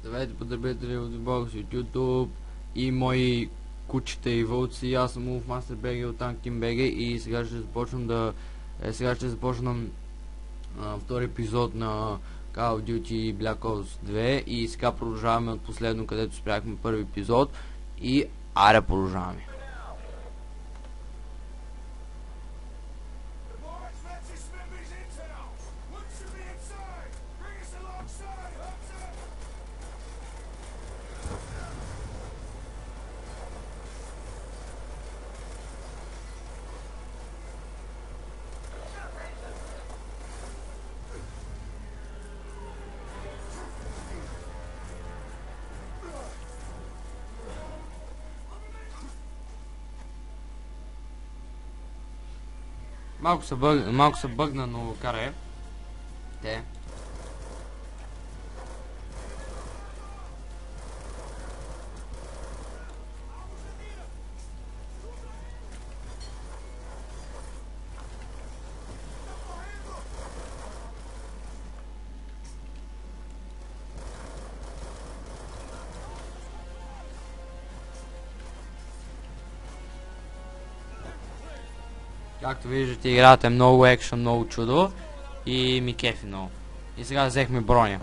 Здравейте, потребители от Xbox, от YouTube и мои кучета и вълци. Аз съм Wolf Master BG от Tank Team BG и сега ще започвам втори епизод на Call of Duty Black Ops 2 и сега продължаваме от последно, където спряхме първи епизод и аре продължаваме. Малко се бъгна, но карай. Те. Както виждате, играта е много екшън, много чудо и ми кефи много. И сега взехме броня.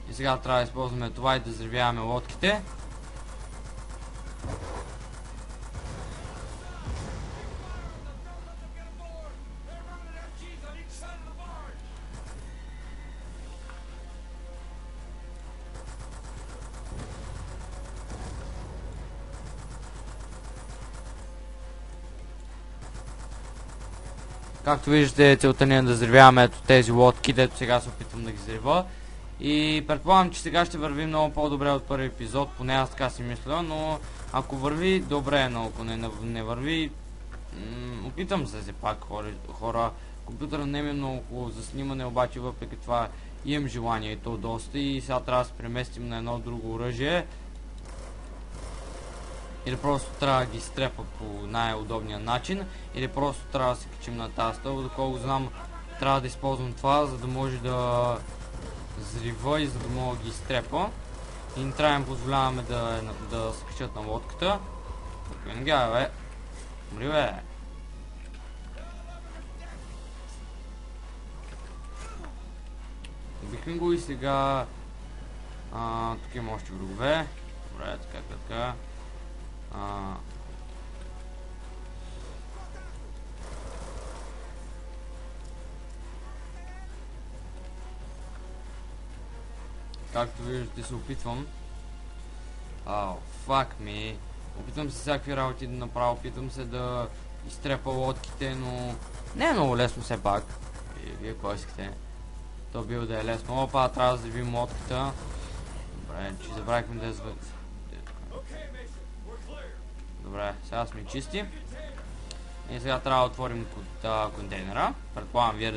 И сега трябва да използваме това и да взривяваме лодките. Както виждате, целта ни е да взривяваме ето тези лодки, дето сега се опитвам да ги взрива. И предполагам, че сега ще върви много по-добре от първи епизод, поне аз така си мисля, но ако върви, добре, но ако не върви, опитам се пак, хора. Компютърът не е много хубаво за снимане, обаче въпреки това имам желание и то доста и сега трябва да се преместим на едно друго оръжие. Или просто трябва да ги стрепа по най-удобния начин, или просто трябва да се качим на тази стълба. Доколко знам, трябва да използвам това, за да може да взрива и за да мога да ги стрепа. И не трябва да им позволяваме да се качат на лодката. Венга, бе. Умри, бе. Убихме го и сега... тук има още врагове. Добре, така. Както виждате, се опитвам. Fuck me. Опитвам се всякакви работи да направя, опитвам се да изтрепа лодките, но не е много лесно все пак. И вие какво искате? То било да е лесно. Опа, трябва да взривим лодката. Добре, че забравихме да Добре, сега сме чисти. И сега трябва да отворим контейнера. Предполагам, вие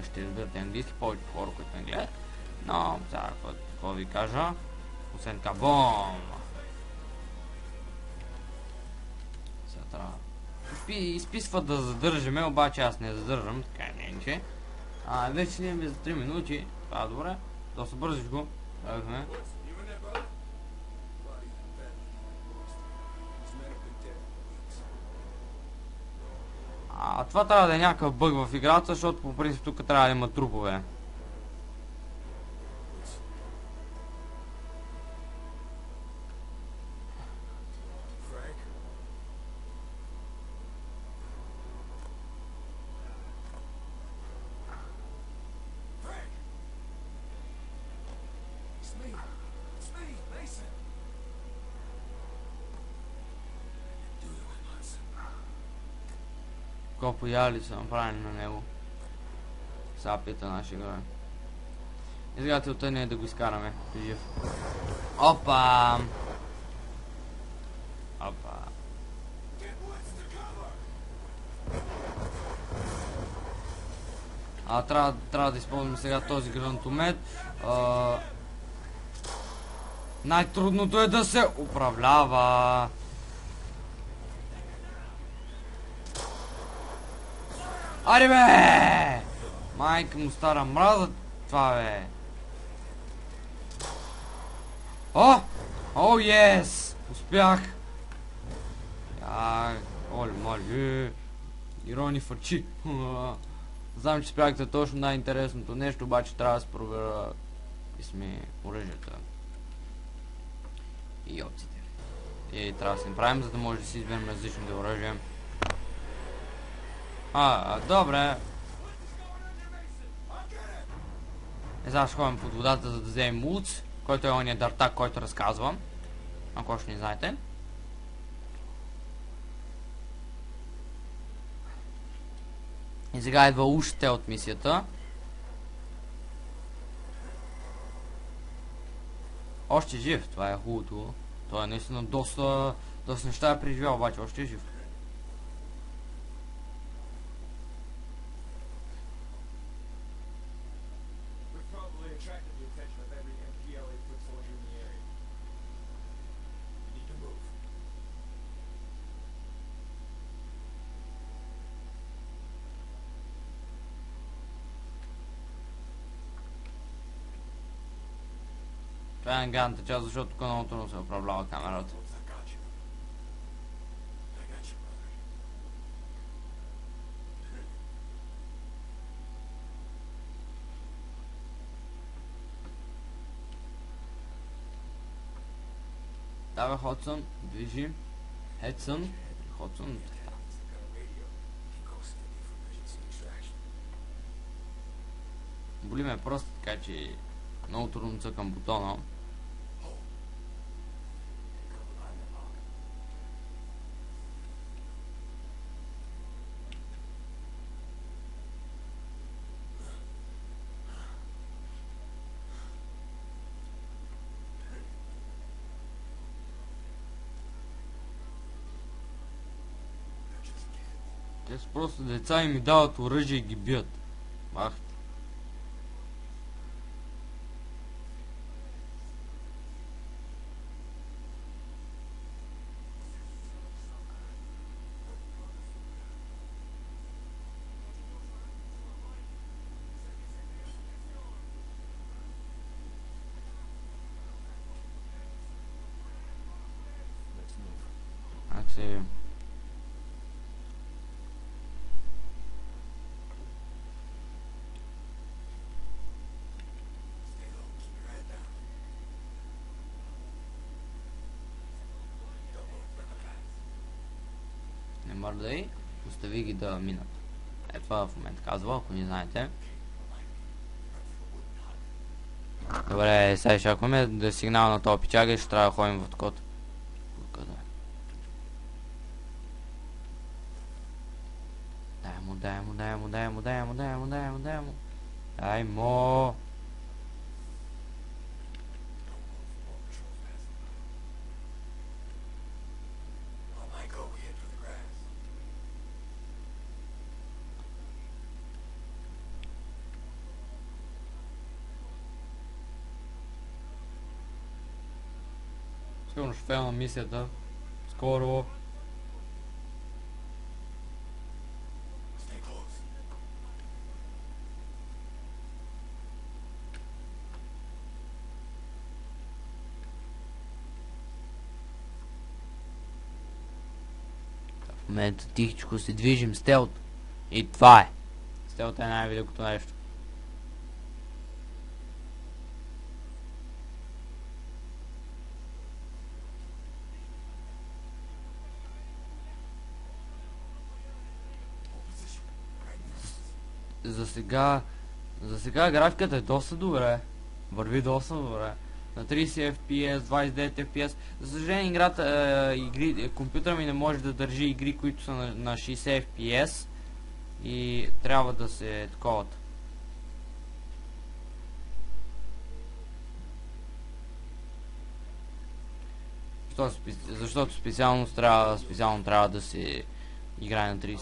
ще разбирате английски, повече хора, които ме гледат. Но, сега, какво ви кажа? Освен така, бом! Сега трябва... Изписва да задържаме, обаче аз не задържам, така не че. Вече не е за 3 минути. Това е добре. Доста бързичко. Това трябва да е някакъв бъг в играта, защото по принцип тук трябва да има трупове. Колко яли са направени на него. Сега пита нашия герой. И сега целта не е да го изкараме жив. Опа! Опа! Трябва да използваме сега този гранатомет. Най-трудното е да се управлява. Аре бе! Майка му стара, мраза това бе! О! О, ес! Успях! Оле, моля. Ирони фърчи. Знам, че спряхте точно най-интересното нещо, обаче трябва да се проверя оръжията. И опциите. И трябва да се направим, за да може да си изберем различните оръжия. Добре. Сега ще ходим под водата, за да вземем луц, който е ония дартак, който разказвам. Ако още не знаете. И сега идва ушите от мисията. Още жив, това е хубавото. Той е наистина доста неща е преживял, обаче още е жив. Това е гадната част, защото тук много трудно се управлява камерата. Давай Ходсън, движи. Хедсън, Ходсън. Боли ме просто така, че много трудно цъкам бутона. Те са просто деца и ми дават оръжие и ги бият. Ах. Се... Не мърдай, остави ги да минат. Е, това в момента казва, ако не знаете. Добре, сега изчакваме да сигнал на този пичага и ще трябва да ходим в код. Дай му. Сигурно ще фейл на мисията. Скоро. В момента тихичко се движим стелт. И това е. Стелт е най-великото нещо. За сега графиката е доста добре. Върви доста добре. На 30 FPS, 29 FPS. За съжаление играта, компютъра ми не може да държи игри, които са на 60 FPS. И трябва да се таковат. Защото специално трябва да се играе на 30.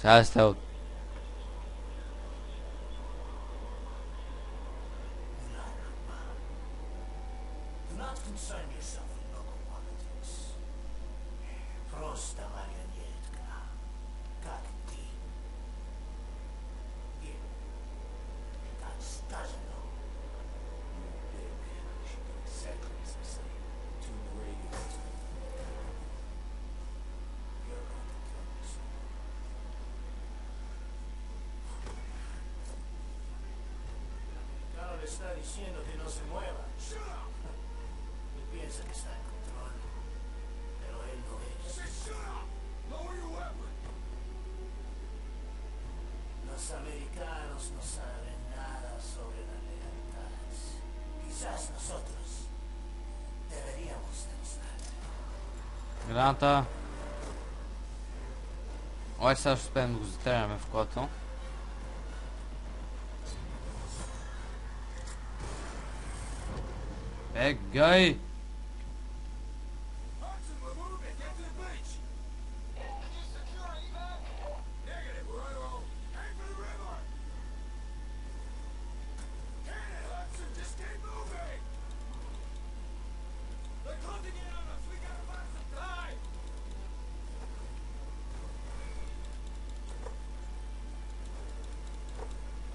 Сега е стелт. Está diciendo que no se mueva. Y piensa que está en control, pero él no es. Los americanos no saben nada sobre la lealtad. Quizás nosotros deberíamos demostrarlo. Граната. Ой, сега ще успеем да го затреляме в колата. Бегай!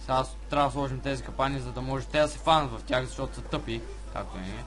Сега трябва да сложим тези капани, за да може те да се фанат в тях, защото са тъпи, както и ние.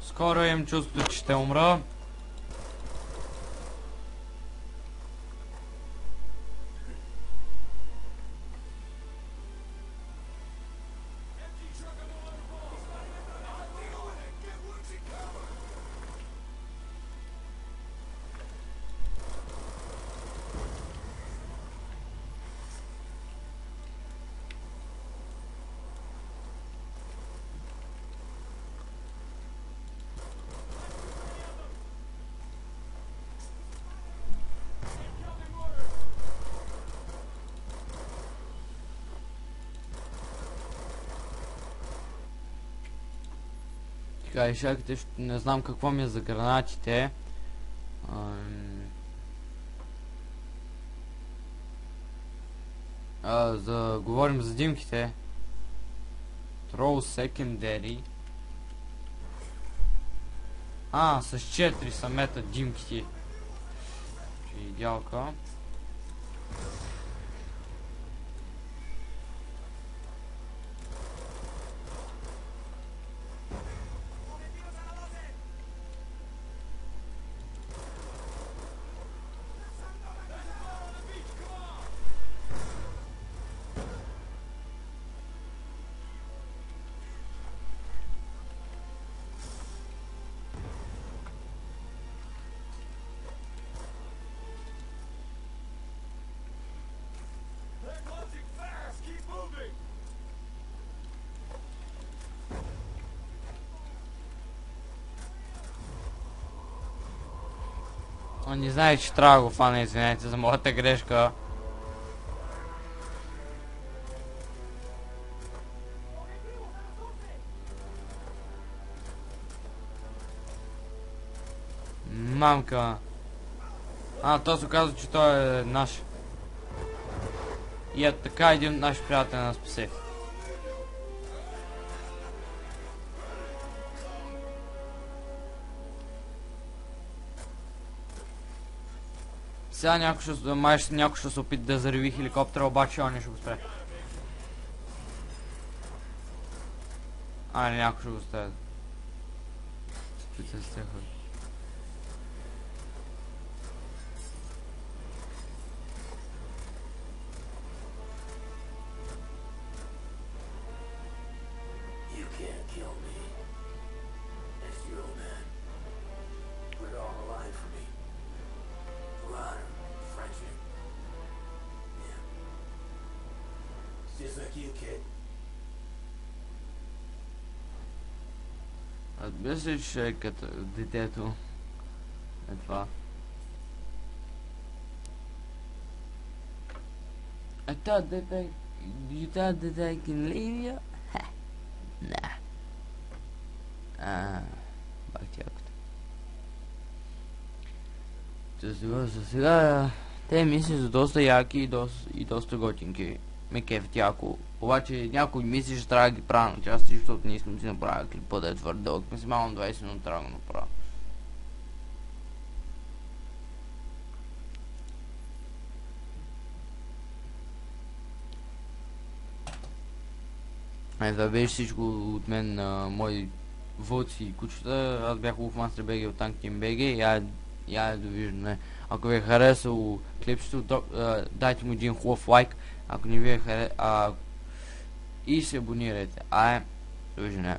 Скоро имам чувството, че ще умра. Така, и чакайте, не знам какво ми е за гранатите. Говорим за димките. Throw secondary. С 4 са мета димките. Идеалка. Не знае, че трябва да го фана, извинете за моята грешка. Мамка. То се оказва, че той е наш. И така един от наши приятели нас спаси. Сега някой ще се опита да зареви хеликоптера, обаче он не ще го спре. Не, някой ще го спре. Спица с тях. You can't kill me. As your old man. Put it all alive for me. For honor, friendship. Yeah. It's just like you, kid. Разбира се, че е като детето. Е това. I thought that you thought that I can leave you? Nah. Бак якото. За сега те мисли за доста яки и доста готинки. Ме кефят яко. Обаче някой мисли, че трябва да ги правя на части, защото не искам да си направя клипа да е твърде дълъг. Максимално 20 минути трябва да го направя. Това беше всичко от мен на мои вълци и кучета. Аз бях Wolf Master BG от Tank Team BG и я довиждане. Ако ви е харесало клипчето, дайте му един хубав лайк. Ако не ви е харесало, и се абонирайте. Довиждане.